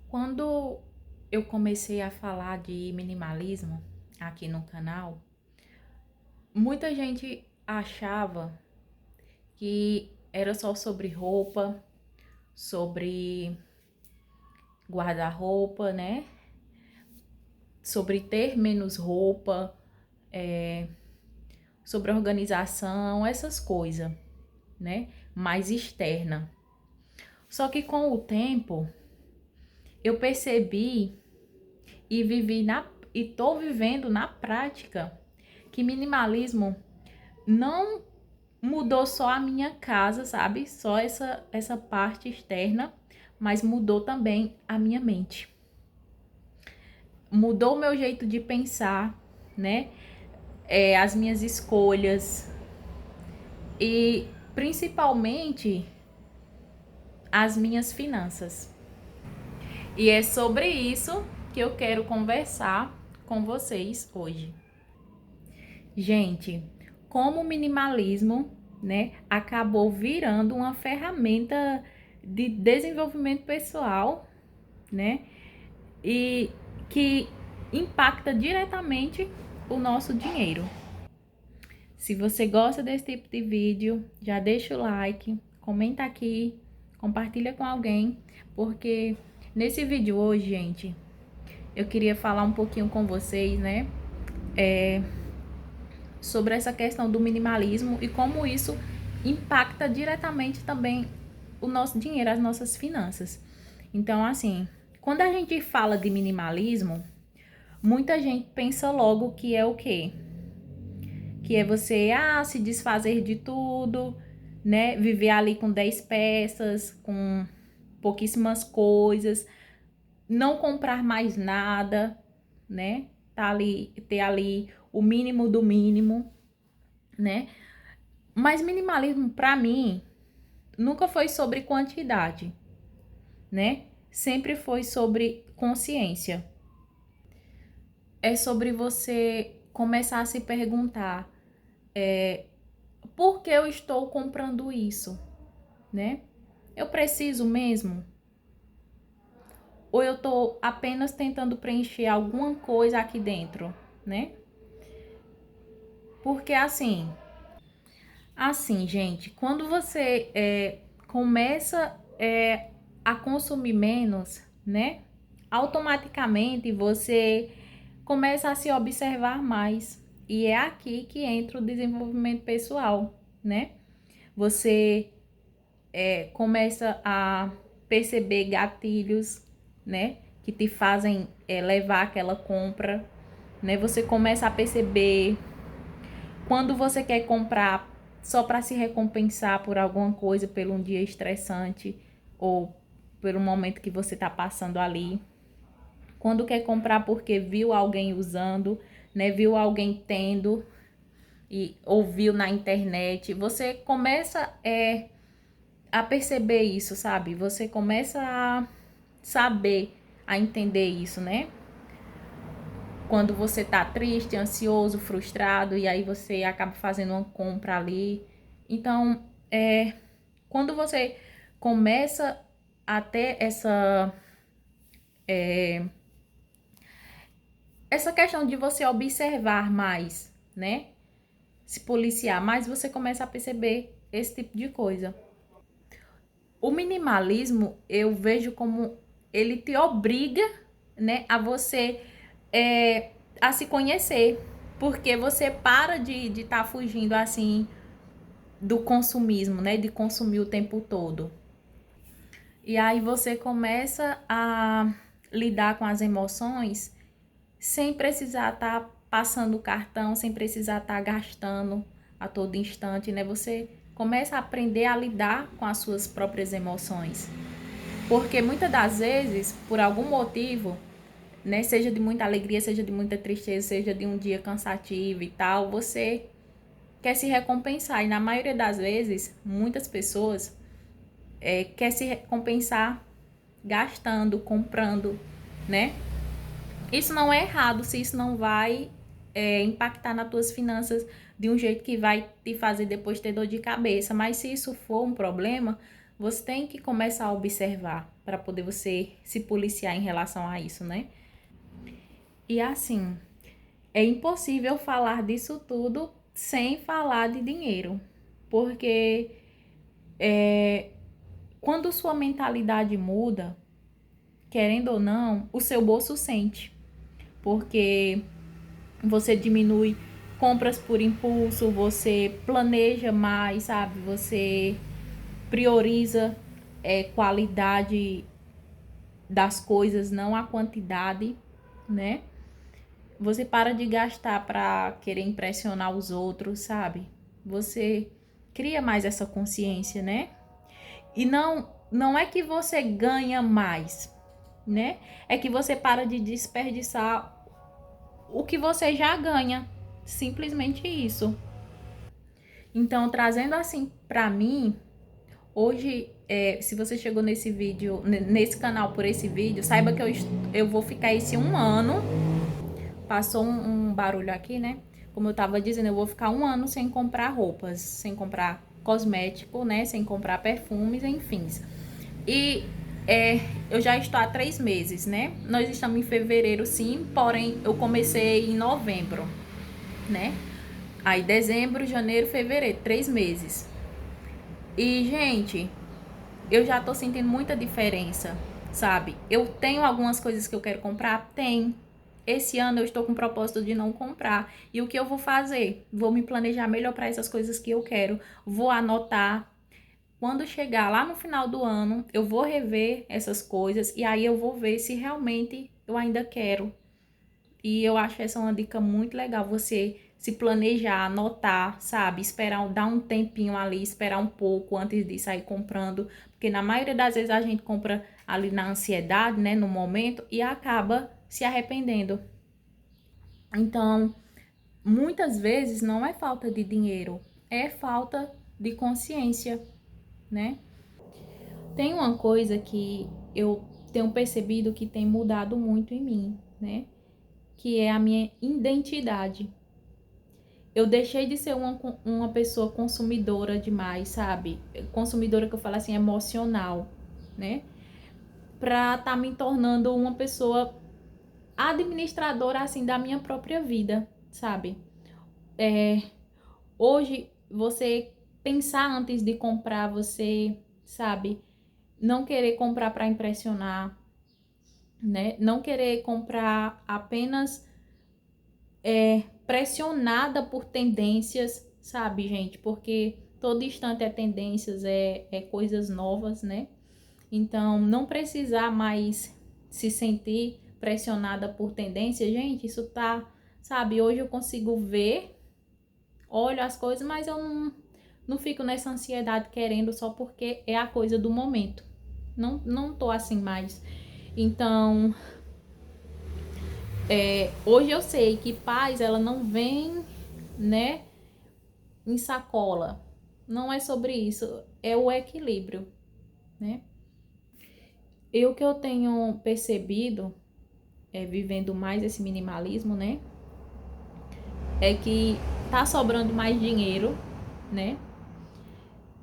Quando eu comecei a falar de minimalismo aqui no canal, muita gente achava que era só sobre roupa, sobre guarda-roupa, né? Sobre ter menos roupa, sobre organização, essas coisas, né? Mais externa. Só que com o tempo eu percebi e tô vivendo na prática que minimalismo não mudou só a minha casa, sabe? Só essa parte externa, mas mudou também a minha mente. Mudou o meu jeito de pensar, né? As minhas escolhas e principalmente as minhas finanças. E é sobre isso que eu quero conversar com vocês hoje. Gente, como o minimalismo, né, acabou virando uma ferramenta de desenvolvimento pessoal, né, e que impacta diretamente o nosso dinheiro. Se você gosta desse tipo de vídeo, já deixa o like, comenta aqui, compartilha com alguém, porque nesse vídeo hoje, gente, eu queria falar um pouquinho com vocês, né, sobre essa questão do minimalismo e como isso impacta diretamente também o nosso dinheiro, as nossas finanças. Então, assim, quando a gente fala de minimalismo, muita gente pensa logo que é o quê? Que é você, se desfazer de tudo, né? Viver ali com 10 peças, com pouquíssimas coisas, não comprar mais nada, né? Ter ali o mínimo do mínimo, né? Mas minimalismo para mim nunca foi sobre quantidade, né? Sempre foi sobre consciência. É sobre você começar a se perguntar, por que eu estou comprando isso, né? Eu preciso mesmo? Ou eu tô apenas tentando preencher alguma coisa aqui dentro, né? Porque assim, gente, quando você começa a consumir menos, né? Automaticamente você começa a se observar mais. E é aqui que entra o desenvolvimento pessoal, né? Você começa a perceber gatilhos, né? Que te fazem levar aquela compra, né? Você começa a perceber quando você quer comprar só para se recompensar por alguma coisa, por um dia estressante ou por um momento que você está passando ali. Quando quer comprar porque viu alguém usando, né? Viu alguém tendo e ouviu na internet. Você começa a perceber isso, sabe? Você começa a saber, a entender isso, né? Quando você tá triste, ansioso, frustrado, e aí você acaba fazendo uma compra ali. Então, quando você começa a ter essa questão de você observar mais, né? Se policiar mais, você começa a perceber esse tipo de coisa. O minimalismo, eu vejo como ele te obriga, né, a você a se conhecer, porque você para de estar fugindo assim do consumismo, né, de consumir o tempo todo. E aí você começa a lidar com as emoções sem precisar estar passando o cartão, sem precisar estar gastando a todo instante, né? Você começa a aprender a lidar com as suas próprias emoções. Porque muitas das vezes, por algum motivo, né, seja de muita alegria, seja de muita tristeza, seja de um dia cansativo e tal, você quer se recompensar. E na maioria das vezes, muitas pessoas quer se recompensar gastando, comprando, né? Isso não é errado se isso não vai impactar nas tuas finanças de um jeito que vai te fazer depois ter dor de cabeça. Mas se isso for um problema, Você tem que começar a observar para poder você se policiar em relação a isso, né? E assim, é impossível falar disso tudo sem falar de dinheiro, porque quando sua mentalidade muda, querendo ou não, o seu bolso sente, porque você diminui compras por impulso, você planeja mais, sabe? Você prioriza qualidade das coisas, não a quantidade, né? Você para de gastar para querer impressionar os outros, sabe? Você cria mais essa consciência, né? E não é que você ganha mais, né? É que você para de desperdiçar o que você já ganha. Simplesmente isso. Então, trazendo assim para mim, hoje, se você chegou nesse vídeo, nesse canal por esse vídeo, saiba que eu vou ficar esse um ano. Passou um barulho aqui, né? Como eu tava dizendo, eu vou ficar um ano sem comprar roupas, sem comprar cosmético, né? Sem comprar perfumes, enfim. E eu já estou há 3 meses, né? Nós estamos em fevereiro, sim, porém eu comecei em novembro, né? Aí dezembro, janeiro, fevereiro, 3 meses. E, gente, eu já tô sentindo muita diferença, sabe? Eu tenho algumas coisas que eu quero comprar? Tem. Esse ano eu estou com o propósito de não comprar. E o que eu vou fazer? Vou me planejar melhor para essas coisas que eu quero. Vou anotar. Quando chegar lá no final do ano, eu vou rever essas coisas e aí eu vou ver se realmente eu ainda quero. E eu acho essa uma dica muito legal, você se planejar, anotar, sabe? Esperar, dar um tempinho ali, esperar um pouco antes de sair comprando, porque na maioria das vezes a gente compra ali na ansiedade, né, no momento, e acaba se arrependendo. Então, muitas vezes não é falta de dinheiro, é falta de consciência, né? Tem uma coisa que eu tenho percebido que tem mudado muito em mim, né? Que é a minha identidade. Eu deixei de ser uma pessoa consumidora demais, sabe? Consumidora que eu falo assim, emocional, né? Pra tá me tornando uma pessoa administradora, assim, da minha própria vida, sabe? Hoje, você pensar antes de comprar, você, sabe? Não querer comprar pra impressionar, né? Não querer comprar apenas pressionada por tendências, sabe, gente? Porque todo instante é tendências, é coisas novas, né? Então, não precisar mais se sentir pressionada por tendências, gente, isso tá, sabe? Hoje eu consigo ver, olho as coisas, mas eu não fico nessa ansiedade querendo só porque é a coisa do momento. Não tô assim mais. Então, hoje eu sei que paz, ela não vem, né, em sacola. Não é sobre isso, é o equilíbrio, né? E o que eu tenho percebido, vivendo mais esse minimalismo, né, é que tá sobrando mais dinheiro, né?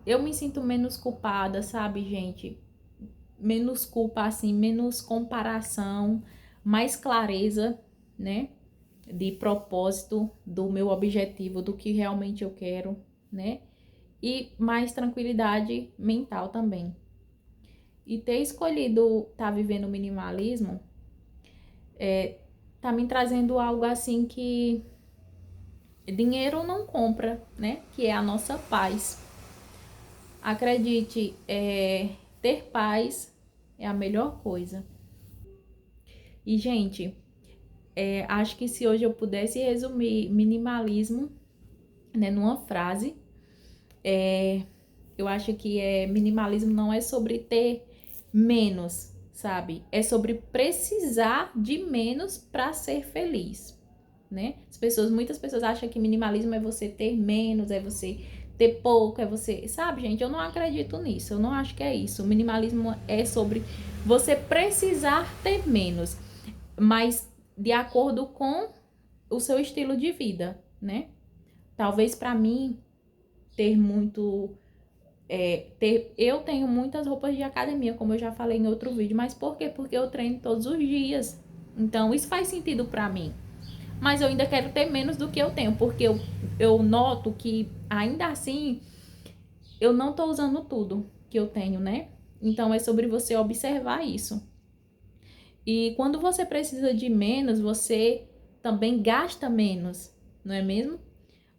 Eu me sinto menos culpada, sabe, gente? Menos culpa, assim, menos comparação, mais clareza, né? De propósito, do meu objetivo, do que realmente eu quero, né? E mais tranquilidade mental também. E ter escolhido estar vivendo o minimalismo tá me trazendo algo assim que dinheiro não compra, né? Que é a nossa paz. Acredite, ter paz é a melhor coisa. E, gente, acho que se hoje eu pudesse resumir minimalismo, né, numa frase, eu acho que minimalismo não é sobre ter menos, sabe? É sobre precisar de menos para ser feliz, né? Muitas pessoas acham que minimalismo é você ter menos, é você ter pouco, é você, sabe, gente? Eu não acredito nisso. Eu não acho que é isso. O minimalismo é sobre você precisar ter menos, mas de acordo com o seu estilo de vida, né? Talvez para mim ter muito Eu tenho muitas roupas de academia, como eu já falei em outro vídeo, mas por quê? Porque eu treino todos os dias. Então, isso faz sentido pra mim. Mas eu ainda quero ter menos do que eu tenho, porque eu noto que, ainda assim, eu não tô usando tudo que eu tenho, né? Então, é sobre você observar isso. E quando você precisa de menos, você também gasta menos, não é mesmo?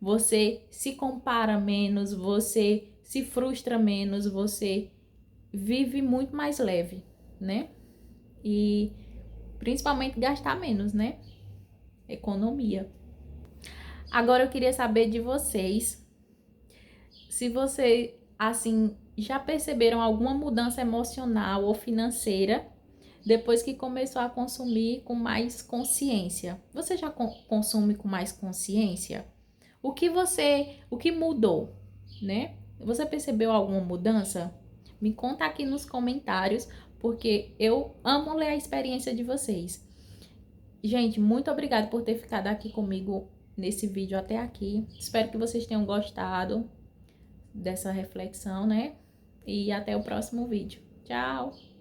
Você se compara menos, você se frustra menos, você vive muito mais leve, né? E principalmente gastar menos, né? Economia. Agora eu queria saber de vocês, se você, assim, já perceberam alguma mudança emocional ou financeira depois que começou a consumir com mais consciência. Você já consome com mais consciência? O que mudou, né? Você percebeu alguma mudança? Me conta aqui nos comentários, porque eu amo ler a experiência de vocês. Gente, muito obrigada por ter ficado aqui comigo nesse vídeo até aqui. Espero que vocês tenham gostado dessa reflexão, né? E até o próximo vídeo. Tchau!